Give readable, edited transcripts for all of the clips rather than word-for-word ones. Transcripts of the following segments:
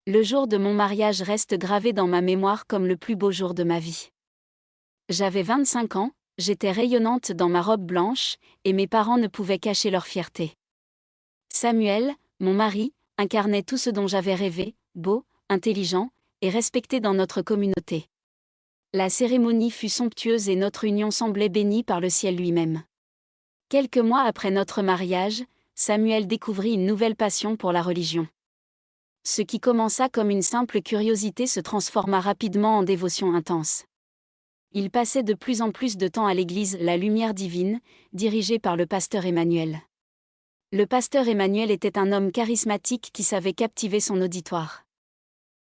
Le jour de mon mariage reste gravé dans ma mémoire comme le plus beau jour de ma vie. J'avais 25 ans, j'étais rayonnante dans ma robe blanche, et mes parents ne pouvaient cacher leur fierté. Samuel, mon mari, incarnait tout ce dont j'avais rêvé, beau, intelligent, et respecté dans notre communauté. La cérémonie fut somptueuse et notre union semblait bénie par le ciel lui-même. Quelques mois après notre mariage, Samuel découvrit une nouvelle passion pour la religion. Ce qui commença comme une simple curiosité se transforma rapidement en dévotion intense. Il passait de plus en plus de temps à l'église La Lumière Divine, dirigée par le pasteur Emmanuel. Le pasteur Emmanuel était un homme charismatique qui savait captiver son auditoire.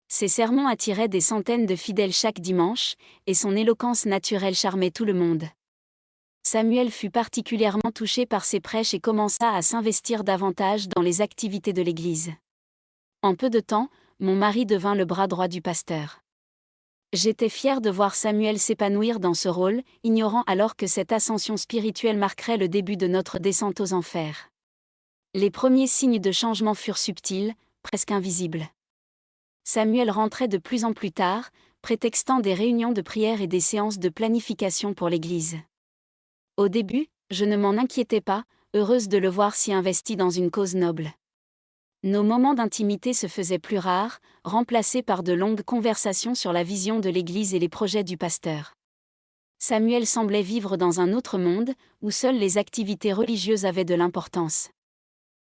Ses sermons attiraient des centaines de fidèles chaque dimanche, et son éloquence naturelle charmait tout le monde. Samuel fut particulièrement touché par ses prêches et commença à s'investir davantage dans les activités de l'Église. En peu de temps, mon mari devint le bras droit du pasteur. J'étais fière de voir Samuel s'épanouir dans ce rôle, ignorant alors que cette ascension spirituelle marquerait le début de notre descente aux enfers. Les premiers signes de changement furent subtils, presque invisibles. Samuel rentrait de plus en plus tard, prétextant des réunions de prière et des séances de planification pour l'Église. Au début, je ne m'en inquiétais pas, heureuse de le voir si investi dans une cause noble. Nos moments d'intimité se faisaient plus rares, remplacés par de longues conversations sur la vision de l'Église et les projets du pasteur. Samuel semblait vivre dans un autre monde, où seules les activités religieuses avaient de l'importance.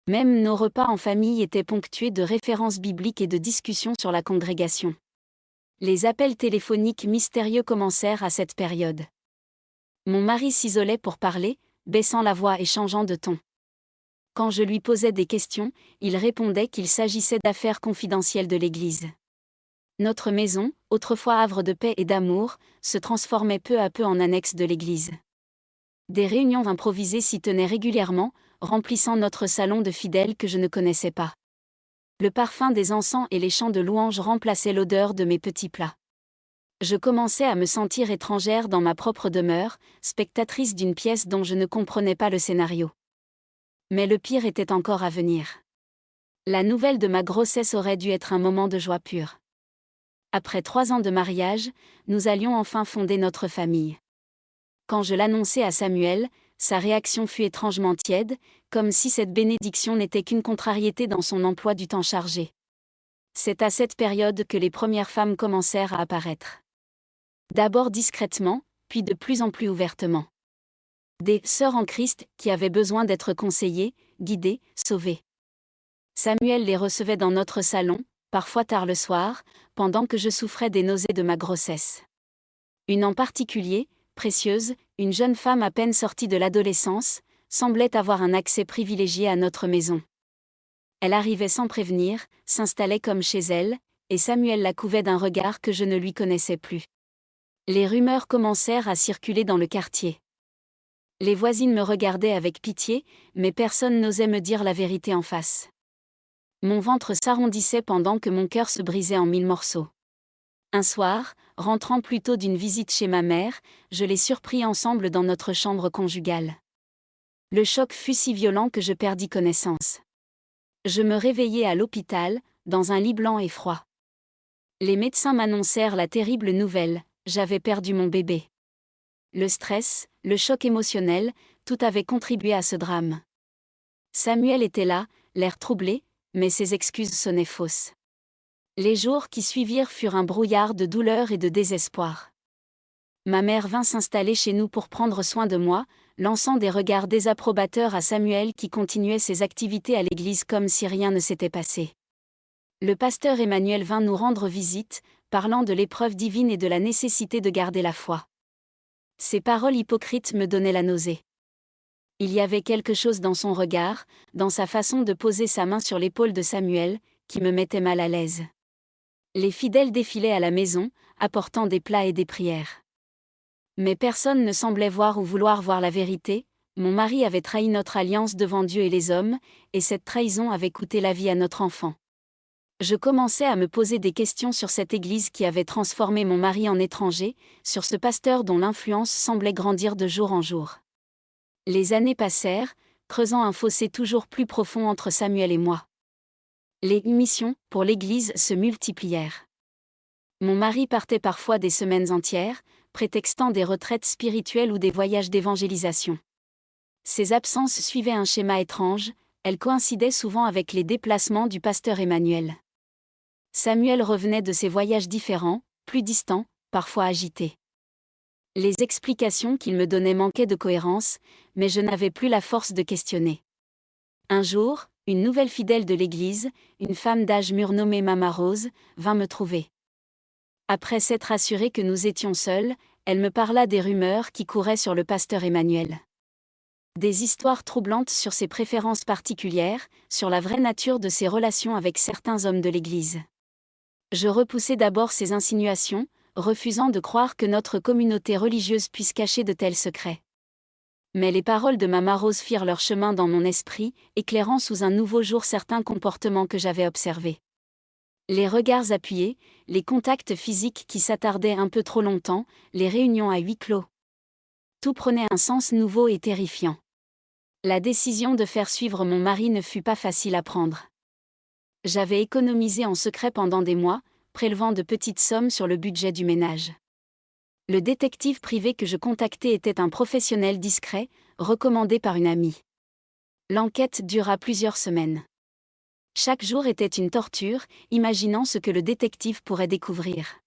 Même nos repas en famille étaient ponctués de références bibliques et de discussions sur la congrégation. Les appels téléphoniques mystérieux commencèrent à cette période. Mon mari s'isolait pour parler, baissant la voix et changeant de ton. Quand je lui posais des questions, il répondait qu'il s'agissait d'affaires confidentielles de l'Église. Notre maison, autrefois havre de paix et d'amour, se transformait peu à peu en annexe de l'Église. Des réunions improvisées s'y tenaient régulièrement, remplissant notre salon de fidèles que je ne connaissais pas. Le parfum des encens et les chants de louanges remplaçaient l'odeur de mes petits plats. Je commençais à me sentir étrangère dans ma propre demeure, spectatrice d'une pièce dont je ne comprenais pas le scénario. Mais le pire était encore à venir. La nouvelle de ma grossesse aurait dû être un moment de joie pure. Après 3 ans de mariage, nous allions enfin fonder notre famille. Quand je l'annonçai à Samuel, sa réaction fut étrangement tiède, comme si cette bénédiction n'était qu'une contrariété dans son emploi du temps chargé. C'est à cette période que les premières femmes commencèrent à apparaître. D'abord discrètement, puis de plus en plus ouvertement. Des sœurs en Christ qui avaient besoin d'être conseillées, guidées, sauvées. Samuel les recevait dans notre salon, parfois tard le soir, pendant que je souffrais des nausées de ma grossesse. Une en particulier, précieuse, une jeune femme à peine sortie de l'adolescence, semblait avoir un accès privilégié à notre maison. Elle arrivait sans prévenir, s'installait comme chez elle, et Samuel la couvait d'un regard que je ne lui connaissais plus. Les rumeurs commencèrent à circuler dans le quartier. Les voisines me regardaient avec pitié, mais personne n'osait me dire la vérité en face. Mon ventre s'arrondissait pendant que mon cœur se brisait en 1000 morceaux. Un soir, rentrant plus tôt d'une visite chez ma mère, je les surpris ensemble dans notre chambre conjugale. Le choc fut si violent que je perdis connaissance. Je me réveillai à l'hôpital, dans un lit blanc et froid. Les médecins m'annoncèrent la terrible nouvelle, j'avais perdu mon bébé. Le stress, le choc émotionnel, tout avait contribué à ce drame. Samuel était là, l'air troublé, mais ses excuses sonnaient fausses. Les jours qui suivirent furent un brouillard de douleur et de désespoir. Ma mère vint s'installer chez nous pour prendre soin de moi, lançant des regards désapprobateurs à Samuel qui continuait ses activités à l'église comme si rien ne s'était passé. Le pasteur Emmanuel vint nous rendre visite, parlant de l'épreuve divine et de la nécessité de garder la foi. Ses paroles hypocrites me donnaient la nausée. Il y avait quelque chose dans son regard, dans sa façon de poser sa main sur l'épaule de Samuel, qui me mettait mal à l'aise. Les fidèles défilaient à la maison, apportant des plats et des prières. Mais personne ne semblait voir ou vouloir voir la vérité. Mon mari avait trahi notre alliance devant Dieu et les hommes, et cette trahison avait coûté la vie à notre enfant. Je commençais à me poser des questions sur cette église qui avait transformé mon mari en étranger, sur ce pasteur dont l'influence semblait grandir de jour en jour. Les années passèrent, creusant un fossé toujours plus profond entre Samuel et moi. Les missions pour l'Église se multiplièrent. Mon mari partait parfois des semaines entières, prétextant des retraites spirituelles ou des voyages d'évangélisation. Ces absences suivaient un schéma étrange, elles coïncidaient souvent avec les déplacements du pasteur Emmanuel. Samuel revenait de ces voyages différents, plus distants, parfois agités. Les explications qu'il me donnait manquaient de cohérence, mais je n'avais plus la force de questionner. Un jour, une nouvelle fidèle de l'Église, une femme d'âge mûr nommée Mama Rose, vint me trouver. Après s'être assurée que nous étions seuls, elle me parla des rumeurs qui couraient sur le pasteur Emmanuel. Des histoires troublantes sur ses préférences particulières, sur la vraie nature de ses relations avec certains hommes de l'Église. Je repoussai d'abord ces insinuations, refusant de croire que notre communauté religieuse puisse cacher de tels secrets. Mais les paroles de Mama Rose firent leur chemin dans mon esprit, éclairant sous un nouveau jour certains comportements que j'avais observés. Les regards appuyés, les contacts physiques qui s'attardaient un peu trop longtemps, les réunions à huis clos. Tout prenait un sens nouveau et terrifiant. La décision de faire suivre mon mari ne fut pas facile à prendre. J'avais économisé en secret pendant des mois, prélevant de petites sommes sur le budget du ménage. Le détective privé que je contactais était un professionnel discret, recommandé par une amie. L'enquête dura plusieurs semaines. Chaque jour était une torture, imaginant ce que le détective pourrait découvrir.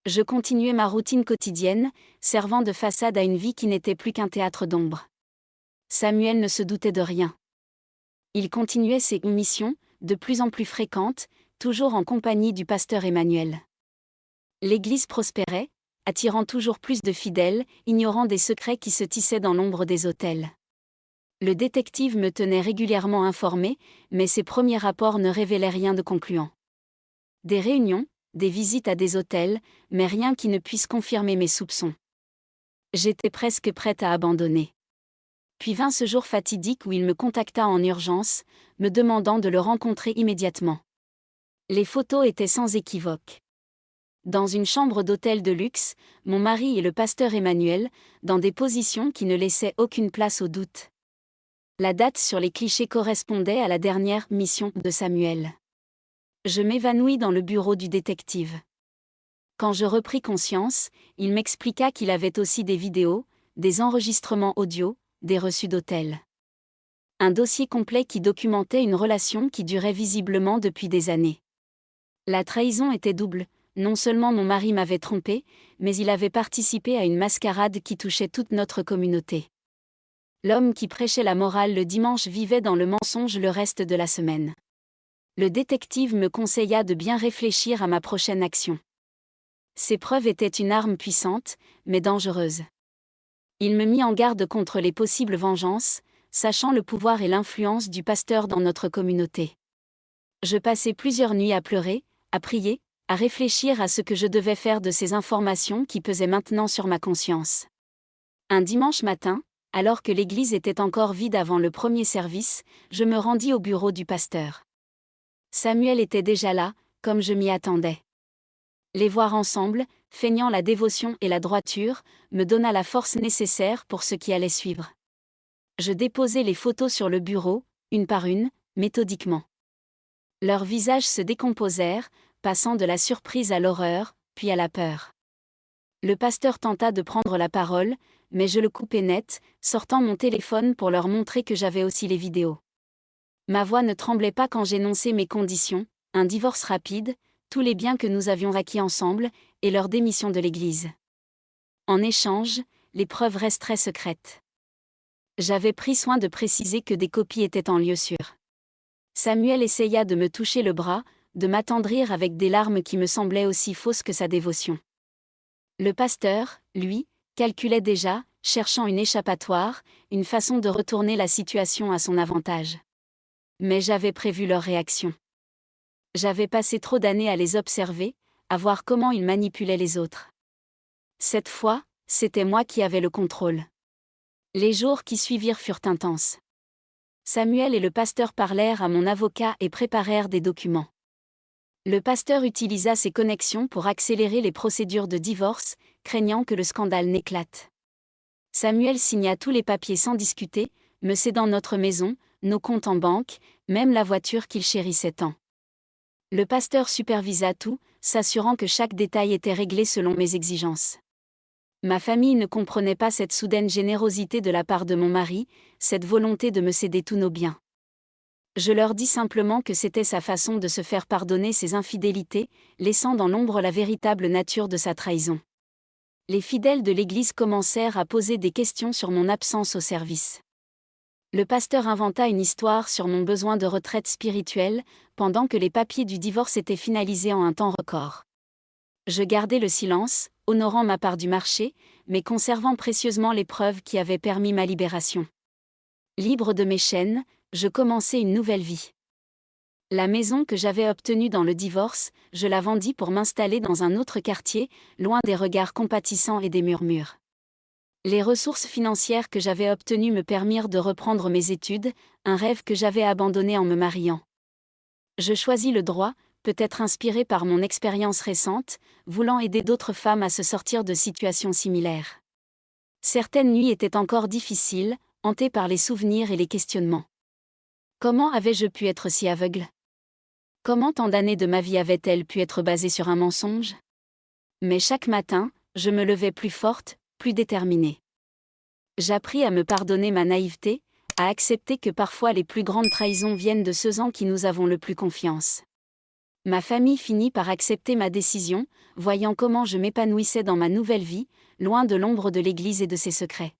Je continuais ma routine quotidienne, servant de façade à une vie qui n'était plus qu'un théâtre d'ombre. Samuel ne se doutait de rien. Il continuait ses missions, de plus en plus fréquentes, toujours en compagnie du pasteur Emmanuel. L'Église prospérait, attirant toujours plus de fidèles, ignorant des secrets qui se tissaient dans l'ombre des autels. Le détective me tenait régulièrement informé, mais ses premiers rapports ne révélaient rien de concluant. Des réunions, des visites à des hôtels, mais rien qui ne puisse confirmer mes soupçons. J'étais presque prête à abandonner. Puis vint ce jour fatidique où il me contacta en urgence, me demandant de le rencontrer immédiatement. Les photos étaient sans équivoque. Dans une chambre d'hôtel de luxe, mon mari et le pasteur Emmanuel, dans des positions qui ne laissaient aucune place au doute. La date sur les clichés correspondait à la dernière mission de Samuel. Je m'évanouis dans le bureau du détective. Quand je repris conscience, il m'expliqua qu'il avait aussi des vidéos, des enregistrements audio, des reçus d'hôtel. Un dossier complet qui documentait une relation qui durait visiblement depuis des années. La trahison était double. Non seulement mon mari m'avait trompé, mais il avait participé à une mascarade qui touchait toute notre communauté. L'homme qui prêchait la morale le dimanche vivait dans le mensonge le reste de la semaine. Le détective me conseilla de bien réfléchir à ma prochaine action. Ces preuves étaient une arme puissante, mais dangereuse. Il me mit en garde contre les possibles vengeances, sachant le pouvoir et l'influence du pasteur dans notre communauté. Je passai plusieurs nuits à pleurer, à prier, à réfléchir à ce que je devais faire de ces informations qui pesaient maintenant sur ma conscience. Un dimanche matin, alors que l'église était encore vide avant le premier service, je me rendis au bureau du pasteur. Samuel était déjà là, comme je m'y attendais. Les voir ensemble, feignant la dévotion et la droiture, me donna la force nécessaire pour ce qui allait suivre. Je déposai les photos sur le bureau, une par une, méthodiquement. Leurs visages se décomposèrent, passant de la surprise à l'horreur, puis à la peur. Le pasteur tenta de prendre la parole, mais je le coupai net, sortant mon téléphone pour leur montrer que j'avais aussi les vidéos. Ma voix ne tremblait pas quand j'énonçai mes conditions, un divorce rapide, tous les biens que nous avions acquis ensemble, et leur démission de l'Église. En échange, les preuves resteraient secrètes. J'avais pris soin de préciser que des copies étaient en lieu sûr. Samuel essaya de me toucher le bras, de m'attendrir avec des larmes qui me semblaient aussi fausses que sa dévotion. Le pasteur, lui, calculait déjà, cherchant une échappatoire, une façon de retourner la situation à son avantage. Mais j'avais prévu leur réaction. J'avais passé trop d'années à les observer, à voir comment ils manipulaient les autres. Cette fois, c'était moi qui avais le contrôle. Les jours qui suivirent furent intenses. Samuel et le pasteur parlèrent à mon avocat et préparèrent des documents. Le pasteur utilisa ses connexions pour accélérer les procédures de divorce, craignant que le scandale n'éclate. Samuel signa tous les papiers sans discuter, me cédant notre maison, nos comptes en banque, même la voiture qu'il chérissait tant. Le pasteur supervisa tout, s'assurant que chaque détail était réglé selon mes exigences. Ma famille ne comprenait pas cette soudaine générosité de la part de mon mari, cette volonté de me céder tous nos biens. Je leur dis simplement que c'était sa façon de se faire pardonner ses infidélités, laissant dans l'ombre la véritable nature de sa trahison. Les fidèles de l'Église commencèrent à poser des questions sur mon absence au service. Le pasteur inventa une histoire sur mon besoin de retraite spirituelle, pendant que les papiers du divorce étaient finalisés en un temps record. Je gardai le silence, honorant ma part du marché, mais conservant précieusement les preuves qui avaient permis ma libération. Libre de mes chaînes, je commençai une nouvelle vie. La maison que j'avais obtenue dans le divorce, je la vendis pour m'installer dans un autre quartier, loin des regards compatissants et des murmures. Les ressources financières que j'avais obtenues me permirent de reprendre mes études, un rêve que j'avais abandonné en me mariant. Je choisis le droit, peut-être inspiré par mon expérience récente, voulant aider d'autres femmes à se sortir de situations similaires. Certaines nuits étaient encore difficiles, hantées par les souvenirs et les questionnements. Comment avais-je pu être si aveugle ? Comment tant d'années de ma vie avaient-elles pu être basées sur un mensonge ? Mais chaque matin, je me levais plus forte, plus déterminée. J'appris à me pardonner ma naïveté, à accepter que parfois les plus grandes trahisons viennent de ceux en qui nous avons le plus confiance. Ma famille finit par accepter ma décision, voyant comment je m'épanouissais dans ma nouvelle vie, loin de l'ombre de l'Église et de ses secrets.